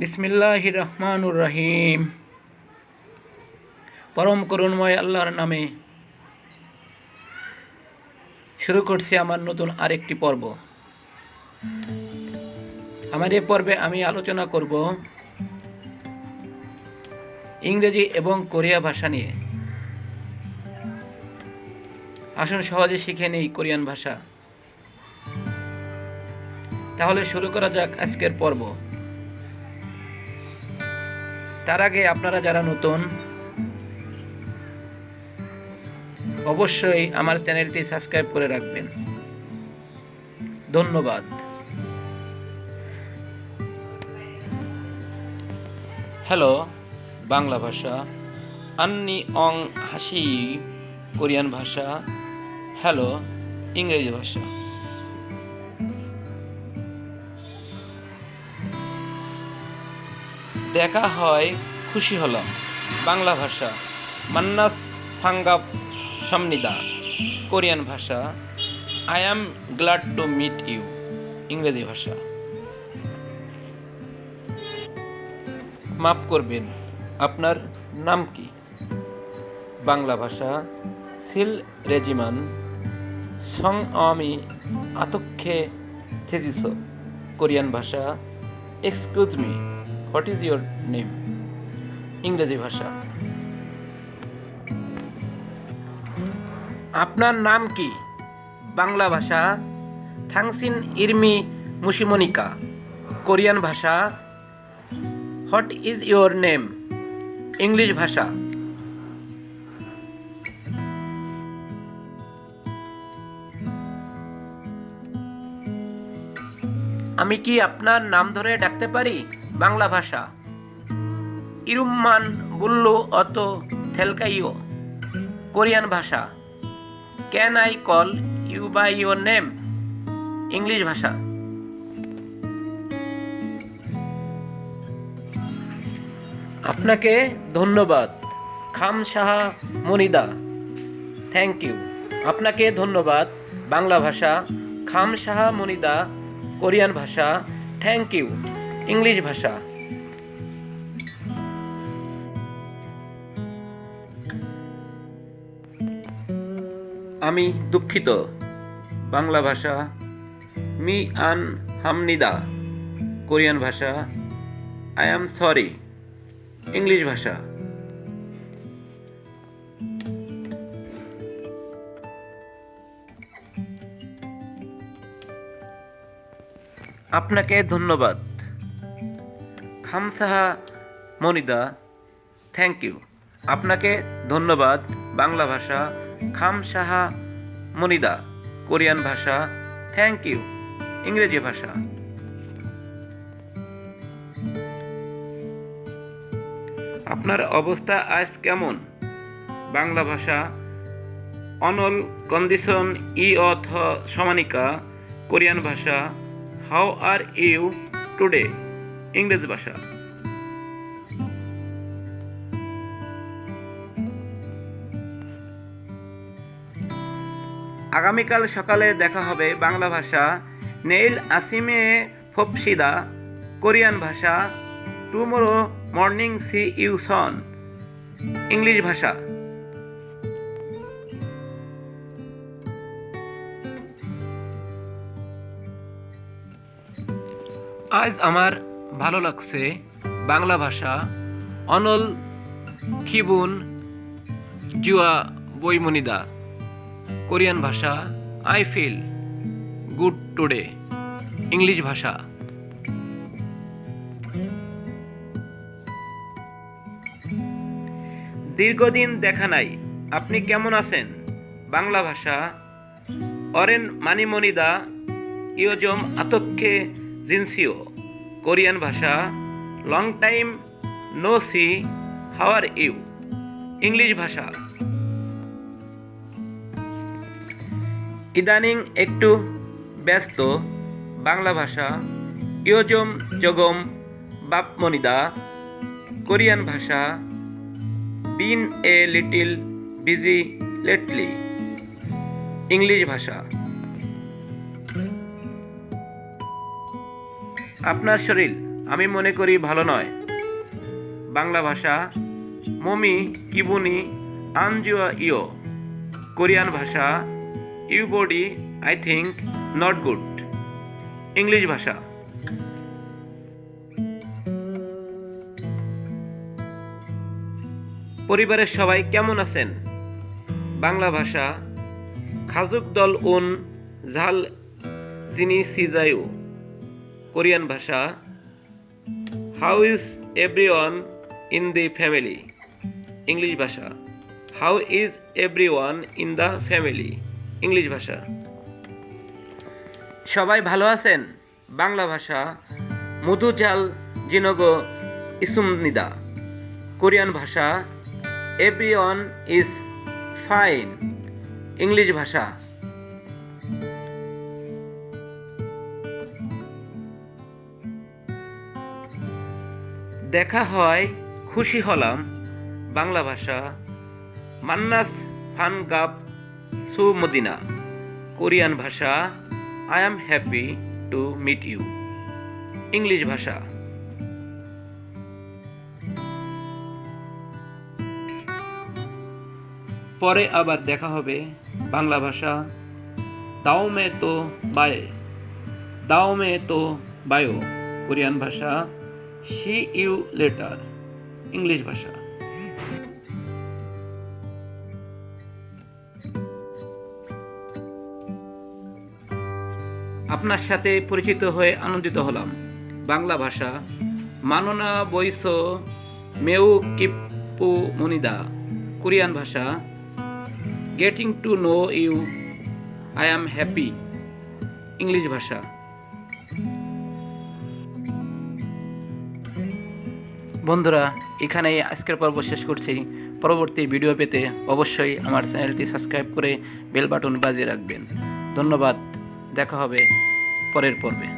বিসমিল্লাহির রহমানুর রহিম। পরম করুণময় আল্লাহর নামে শুরু করছি আমার নতুন আরেকটি পর্ব। আমার এই পর্বে আমি আলোচনা করব ইংরেজি এবং কোরিয়া ভাষা নিয়ে। আসুন সহজে শিখে নেই কোরিয়ান ভাষা। তাহলে শুরু করা যাক আজকের পর্ব। তার আগে আপনারা যারা নতুন, অবশ্যই আমার চ্যানেলটি সাবস্ক্রাইব করে রাখবেন। ধন্যবাদ। হ্যালো বাংলা ভাষা, আন্নি অং হাসি কোরিয়ান ভাষা, হ্যালো ইংরেজি ভাষা। দেখা হয় খুশি হলাম বাংলা ভাষা, মান্নাস ফাঙ্গাপ সামনিদা কোরিয়ান ভাষা, I am glad to meet you ইংরেজি ভাষা। মাফ করবেন, আপনার নাম কি? বাংলা ভাষা, সিল রেজিমান সং আমি আতক্ষে থেজিস কোরিয়ান ভাষা, excuse me what is your name ইংরেজি ভাষা। আপনার নাম কি? বাংলা ভাষা, থাংসিন ইরমি মুশিমনিকা কোরিয়ান ভাষা, what is your name English ভাষা। আমি কি আপনার নাম ধরে ডাকতে পারি? বাংলা ভাষা, ইরুম্মান বুল্লু অত থেলকাইও কোরিয়ান ভাষা, can I call you by your name English ভাষা। আপনাকে ধন্যবাদ খাম সাহা মনিদা থ্যাংক ইউ। আপনাকে ধন্যবাদ বাংলা ভাষা, খাম সাহা মনিদা কোরিয়ান ভাষা, থ্যাংক ইউ ইংলিশ ভাষা। আমি দুঃখিত বাংলা ভাষা, মি আন হামনিদা কোরিয়ান ভাষা, আই অ্যাম সরি ইংলিশ ভাষা। আপনাকে ধন্যবাদ খামসাহা মনিদা থ্যাংক ইউ। আপনাকে ধন্যবাদ বাংলা ভাষা, খাম সাহা মনিদা কোরিয়ান ভাষা, থ্যাংক ইউ ইংরেজি ভাষা। আপনার অবস্থা আজ কেমন? বাংলা ভাষা, অনল কন্ডিশন ই অথ সমানিকা কোরিয়ান ভাষা, হাউ আর ইউ টুডে ইংরেজি ভাষা। আগামীকাল সকালে দেখা হবে বাংলা ভাষা, নেইল আসিমে ফপসিদা কোরিয়ান ভাষা, tomorrow morning see you soon English ভাষা। আজ আমার ভালো লাগছে বাংলা ভাষা, অনল খিবুন জুয়া বইমনিদা কোরিয়ান ভাষা, I feel good today English ভাষা। দীর্ঘদিন দেখা নাই, আপনি কেমন আছেন? বাংলা ভাষা, অরেন মানিমনিদা ইয়োজম আতক্ষে জিনসিও কোরিয়ান ভাষা, long time no see how are you English ভাষা। ইদানিং একটু ব্যস্ত বাংলা ভাষা, ইয়োজম জগম বাপমনিদা কোরিয়ান ভাষা, been a little busy lately English ভাষা। আপনার শরীর আমি মনে করি ভালো নয়। বাংলা ভাষা মমি কিবুনি আনজিও ইও। কোরিয়ান ভাষা you body I think not good. English ভাষা পরিবারের সবাই কেমন আছেন? বাংলা ভাষা খাজুক দল উন ঝাল জিনি সিজায়ু। কোরিয়ান ভাষা how is everyone in the family. English ভাষা how is everyone in the family. English ভাষা সবাই ভালো আছেন? বাংলা ভাষা মধু জাল জিনগ ইসুমনিদা। কোরিয়ান ভাষা এভরিওয়ান ইজ ফাইন। ইংলিশ ভাষা দেখা হয় খুশি হলাম। বাংলা ভাষা মান্নাস ফান গাব সু মদিনা। কোরিয়ান ভাষা I am happy to meet you. English ভাষা পরে আবার দেখা হবে। বাংলা ভাষা দাও মে তো বায়ে। দাও মে তো বায়ো। কোরিয়ান ভাষা সি ইউ লেটার। ইংলিশ ভাষা আপনার সাথে পরিচিত হয়ে আনন্দিত হলাম। বাংলা ভাষা মাননা বৈস মেউ কিপু মনিদা। কোরিয়ান ভাষা getting to know you I am happy. English ভাষা বন্ধুরা, এখানেই আজকের পর্ব শেষ করছি। পরবর্তী ভিডিও পেতে অবশ্যই আমার চ্যানেলটি সাবস্ক্রাইব করে বেল বাটন বাজিয়ে রাখবেন। ধন্যবাদ। দেখা হবে পরের পর্বে।